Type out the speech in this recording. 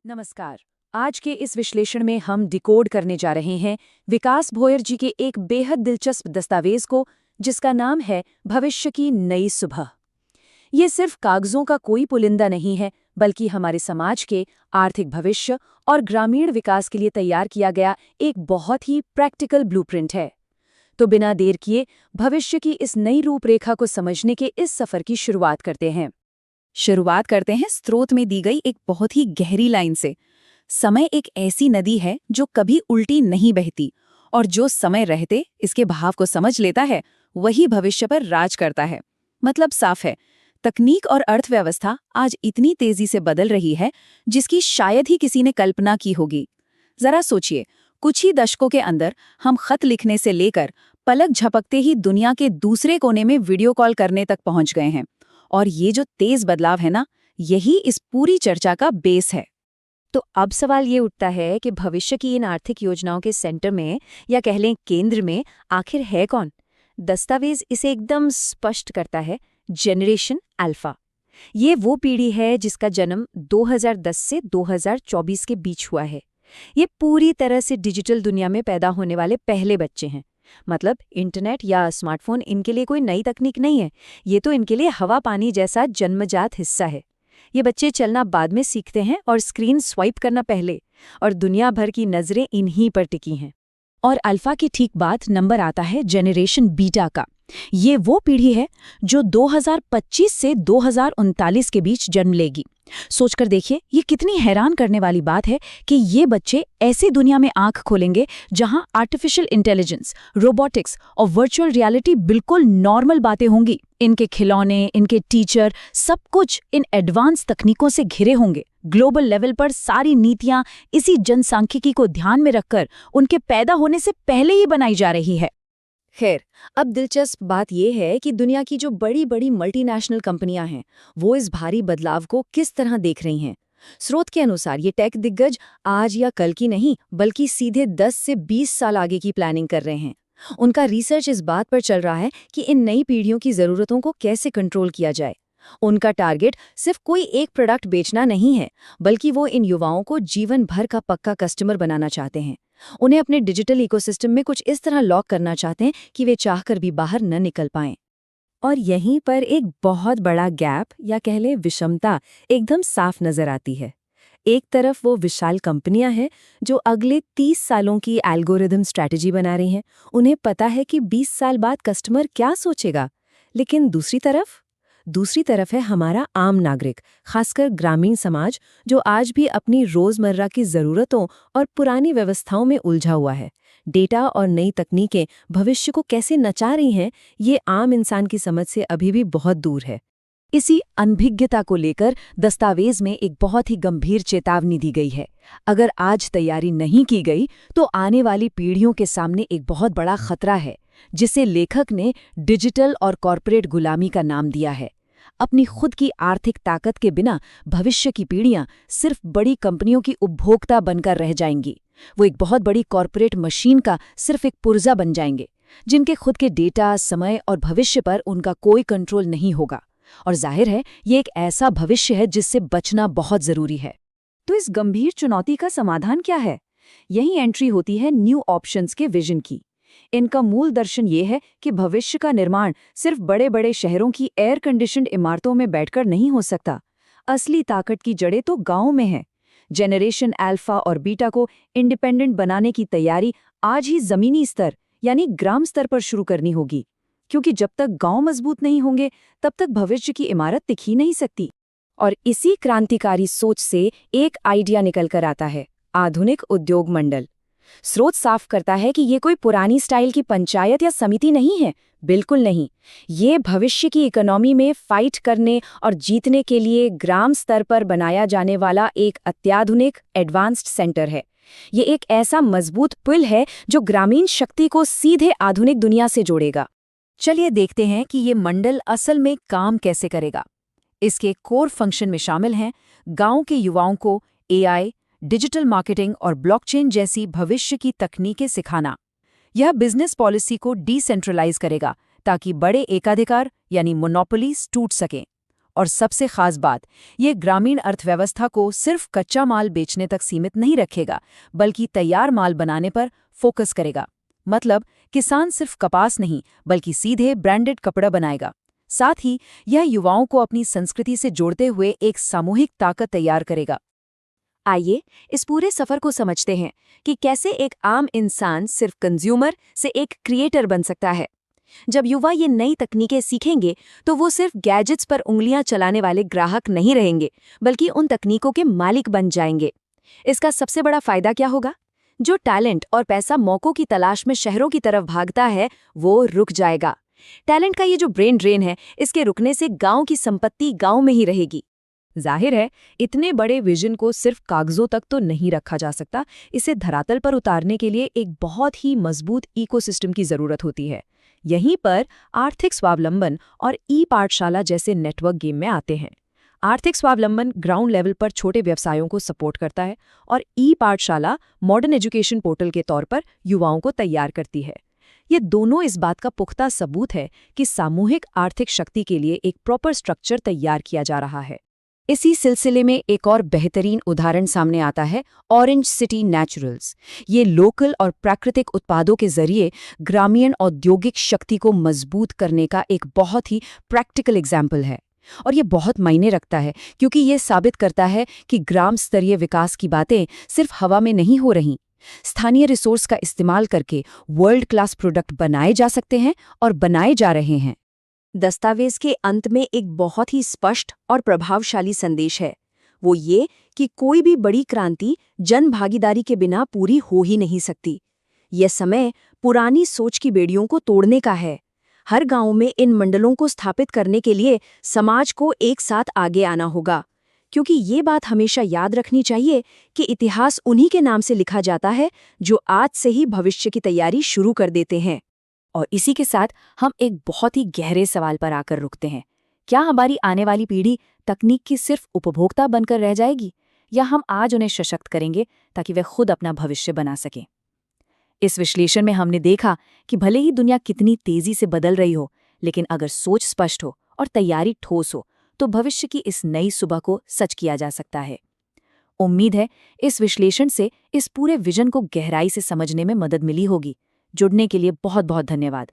नमस्कार। आज के इस विश्लेषण में हम डिकोड करने जा रहे हैं विकास भोयर जी के एक बेहद दिलचस्प दस्तावेज को, जिसका नाम है भविष्य की नई सुबह। ये सिर्फ कागजों का कोई पुलिंदा नहीं है, बल्कि हमारे समाज के आर्थिक भविष्य और ग्रामीण विकास के लिए तैयार किया गया एक बहुत ही प्रैक्टिकल ब्लूप्रिंट है। तो बिना देर किए भविष्य की इस नई रूपरेखा को समझने के इस सफर की शुरुआत करते हैं। स्रोत में दी गई एक बहुत ही गहरी लाइन से। समय एक ऐसी नदी है जो कभी उल्टी नहीं बहती, और जो समय रहते इसके बहाव को समझ लेता है वही भविष्य पर राज करता है। मतलब साफ है, तकनीक और अर्थव्यवस्था आज इतनी तेजी से बदल रही है जिसकी शायद ही किसी ने कल्पना की होगी। जरा सोचिए, कुछ ही दशकों के अंदर हम खत लिखने से लेकर पलक झपकते ही दुनिया के दूसरे कोने में वीडियो कॉल करने तक पहुंच गए हैं। और ये जो तेज बदलाव है ना, यही इस पूरी चर्चा का बेस है। तो अब सवाल ये उठता है कि भविष्य की इन आर्थिक योजनाओं के सेंटर में, या कह लें केंद्र में, आखिर है कौन? दस्तावेज इसे एकदम स्पष्ट करता है, जेनरेशन अल्फा। ये वो पीढ़ी है जिसका जन्म 2010 से 2024 के बीच हुआ है। ये पूरी तरह से डिजिटल दुनिया में पैदा होने वाले पहले बच्चे हैं। मतलब इंटरनेट या स्मार्टफोन इनके लिए कोई नई तकनीक नहीं है, ये तो इनके लिए हवा पानी जैसा जन्मजात हिस्सा है। ये बच्चे चलना बाद में सीखते हैं और स्क्रीन स्वाइप करना पहले, और दुनिया भर की नजरें इन्हीं पर टिकी हैं। और अल्फा के ठीक बाद नंबर आता है जेनरेशन बीटा का। ये वो पीढ़ी है जो 2025 से 2039 के बीच जन्म लेगी। सोचकर देखिए, ये कितनी हैरान करने वाली बात है कि ये बच्चे ऐसी दुनिया में आंख खोलेंगे जहां आर्टिफिशियल इंटेलिजेंस, रोबोटिक्स और वर्चुअल रियलिटी बिल्कुल नॉर्मल बातें होंगी। इनके खिलौने, इनके टीचर, सब कुछ इन एडवांस तकनीकों से घिरे होंगे। ग्लोबल लेवल पर सारी नीतियां इसी जनसांख्यिकी को ध्यान में रखकर उनके पैदा होने से पहले ही बनाई जा रही है। खैर, अब दिलचस्प बात यह है कि दुनिया की जो बड़ी बड़ी मल्टीनेशनल कंपनियां हैं, वो इस भारी बदलाव को किस तरह देख रही हैं। स्रोत के अनुसार ये टेक दिग्गज आज या कल की नहीं, बल्कि सीधे 10 से 20 साल आगे की प्लानिंग कर रहे हैं। उनका रिसर्च इस बात पर चल रहा है कि इन नई पीढ़ियों की ज़रूरतों को कैसे कंट्रोल किया जाए। उनका टारगेट सिर्फ कोई एक प्रोडक्ट बेचना नहीं है, बल्कि वो इन युवाओं को जीवन भर का पक्का कस्टमर बनाना चाहते हैं। उन्हें अपने डिजिटल इकोसिस्टम में कुछ इस तरह लॉक करना चाहते हैं कि वे चाहकर भी बाहर न निकल पाएं। और यहीं पर एक बहुत बड़ा गैप, या कह लें विषमता, एकदम साफ नजर आती है। एक तरफ वो विशाल कंपनियां हैं जो अगले 30 सालों की एल्गोरिदम स्ट्रैटेजी बना रही हैं। उन्हें पता है कि 20 साल बाद कस्टमर क्या सोचेगा। लेकिन दूसरी तरफ है हमारा आम नागरिक, खासकर ग्रामीण समाज, जो आज भी अपनी रोजमर्रा की जरूरतों और पुरानी व्यवस्थाओं में उलझा हुआ है। डेटा और नई तकनीकें भविष्य को कैसे नचा रही हैं, ये आम इंसान की समझ से अभी भी बहुत दूर है। इसी अनभिज्ञता को लेकर दस्तावेज में एक बहुत ही गंभीर चेतावनी दी गई है। अगर आज तैयारी नहीं की गई तो आने वाली पीढ़ियों के सामने एक बहुत बड़ा खतरा है, जिसे लेखक ने डिजिटल और कॉरपोरेट गुलामी का नाम दिया है। अपनी खुद की आर्थिक ताकत के बिना भविष्य की पीढ़ियां सिर्फ बड़ी कंपनियों की उपभोक्ता बनकर रह जाएंगी। वो एक बहुत बड़ी कॉरपोरेट मशीन का सिर्फ एक पुर्जा बन जाएंगे, जिनके खुद के डेटा, समय और भविष्य पर उनका कोई कंट्रोल नहीं होगा। और जाहिर है, ये एक ऐसा भविष्य है जिससे बचना बहुत जरूरी है। तो इस गंभीर चुनौती का समाधान क्या है? यही एंट्री होती है न्यू ऑप्शंस के विजन की। इनका मूल दर्शन ये है कि भविष्य का निर्माण सिर्फ बड़े बड़े शहरों की एयर कंडीशन्ड इमारतों में बैठकर नहीं हो सकता। असली ताकत की जड़ें तो गांव में हैं। जेनरेशन अल्फा और बीटा को इंडिपेंडेंट बनाने की तैयारी आज ही जमीनी स्तर, यानी ग्राम स्तर पर शुरू करनी होगी, क्योंकि जब तक गांव मजबूत नहीं होंगे तब तक भविष्य की इमारत टिक ही नहीं सकती। और इसी क्रांतिकारी सोच से एक आइडिया निकल कर आता है, आधुनिक उद्योग मंडल। स्रोत साफ करता है कि ये कोई पुरानी स्टाइल की पंचायत या समिति नहीं है, बिल्कुल नहीं। ये भविष्य की इकोनॉमी में फाइट करने और जीतने के लिए ग्राम स्तर पर बनाया जाने वाला एक अत्याधुनिक एडवांस्ड सेंटर है। ये एक ऐसा मजबूत पुल है जो ग्रामीण शक्ति को सीधे आधुनिक दुनिया से जोड़ेगा। चलिए देखते हैं कि ये मंडल असल में काम कैसे करेगा। इसके कोर फंक्शन में शामिल हैं गांव के युवाओं को एआई, डिजिटल मार्केटिंग और ब्लॉकचेन जैसी भविष्य की तकनीकें सिखाना। यह बिजनेस पॉलिसी को डिसेंट्रलाइज करेगा ताकि बड़े एकाधिकार यानी मोनोपोलीज टूट सकें। और सबसे खास बात, ये ग्रामीण अर्थव्यवस्था को सिर्फ कच्चा माल बेचने तक सीमित नहीं रखेगा, बल्कि तैयार माल बनाने पर फोकस करेगा। मतलब किसान सिर्फ कपास नहीं, बल्कि सीधे ब्रांडेड कपड़ा बनाएगा। साथ ही यह युवाओं को अपनी संस्कृति से जोड़ते हुए एक सामूहिक ताकत तैयार करेगा। आइए इस पूरे सफर को समझते हैं कि कैसे एक आम इंसान सिर्फ कंज्यूमर से एक क्रिएटर बन सकता है। जब युवा ये नई तकनीकें सीखेंगे तो वो सिर्फ गैजेट्स पर उंगलियां चलाने वाले ग्राहक नहीं रहेंगे, बल्कि उन तकनीकों के मालिक बन जाएंगे। इसका सबसे बड़ा फायदा क्या होगा? जो टैलेंट और पैसा मौकों की तलाश में शहरों की तरफ भागता है, वो रुक जाएगा। टैलेंट का ये जो ब्रेन ड्रेन है, इसके रुकने से गांव की संपत्ति गांव में ही रहेगी। जाहिर है, इतने बड़े विजन को सिर्फ कागजों तक तो नहीं रखा जा सकता। इसे धरातल पर उतारने के लिए एक बहुत ही मजबूत इकोसिस्टम की जरूरत होती है। यहीं पर आर्थिक स्वावलंबन और ई-पाठशाला जैसे नेटवर्क गेम में आते हैं। आर्थिक स्वावलंबन ग्राउंड लेवल पर छोटे व्यवसायों को सपोर्ट करता है और ई-पाठशाला मॉडर्न एजुकेशन पोर्टल के तौर पर युवाओं को तैयार करती है। ये दोनों इस बात का पुख्ता सबूत है कि सामूहिक आर्थिक शक्ति के लिए एक प्रॉपर स्ट्रक्चर तैयार किया जा रहा है। इसी सिलसिले में एक और बेहतरीन उदाहरण सामने आता है, ऑरेंज सिटी नेचुरल्स। ये लोकल और प्राकृतिक उत्पादों के जरिए ग्रामीण औद्योगिक शक्ति को मजबूत करने का एक बहुत ही प्रैक्टिकल एग्जाम्पल है। और ये बहुत मायने रखता है, क्योंकि ये साबित करता है कि ग्राम स्तरीय विकास की बातें सिर्फ हवा में नहीं हो रहीं। स्थानीय रिसोर्स का इस्तेमाल करके वर्ल्ड क्लास प्रोडक्ट बनाए जा सकते हैं और बनाए जा रहे हैं। दस्तावेज के अंत में एक बहुत ही स्पष्ट और प्रभावशाली संदेश है। वो ये कि कोई भी बड़ी क्रांति जन भागीदारी के बिना पूरी हो ही नहीं सकती। यह समय पुरानी सोच की बेड़ियों को तोड़ने का है। हर गांव में इन मंडलों को स्थापित करने के लिए समाज को एक साथ आगे आना होगा, क्योंकि ये बात हमेशा याद रखनी चाहिए कि इतिहास उन्हीं के नाम से लिखा जाता है जो आज से ही भविष्य की तैयारी शुरू कर देते हैं। और इसी के साथ हम एक बहुत ही गहरे सवाल पर आकर रुकते हैं। क्या हमारी आने वाली पीढ़ी तकनीक की सिर्फ उपभोक्ता बनकर रह जाएगी, या हम आज उन्हें सशक्त करेंगे ताकि वे खुद अपना भविष्य बना सकें? इस विश्लेषण में हमने देखा कि भले ही दुनिया कितनी तेजी से बदल रही हो, लेकिन अगर सोच स्पष्ट हो और तैयारी ठोस हो, तो भविष्य की इस नई सुबह को सच किया जा सकता है। उम्मीद है इस विश्लेषण से इस पूरे विजन को गहराई से समझने में मदद मिली होगी। जुड़ने के लिए बहुत बहुत धन्यवाद।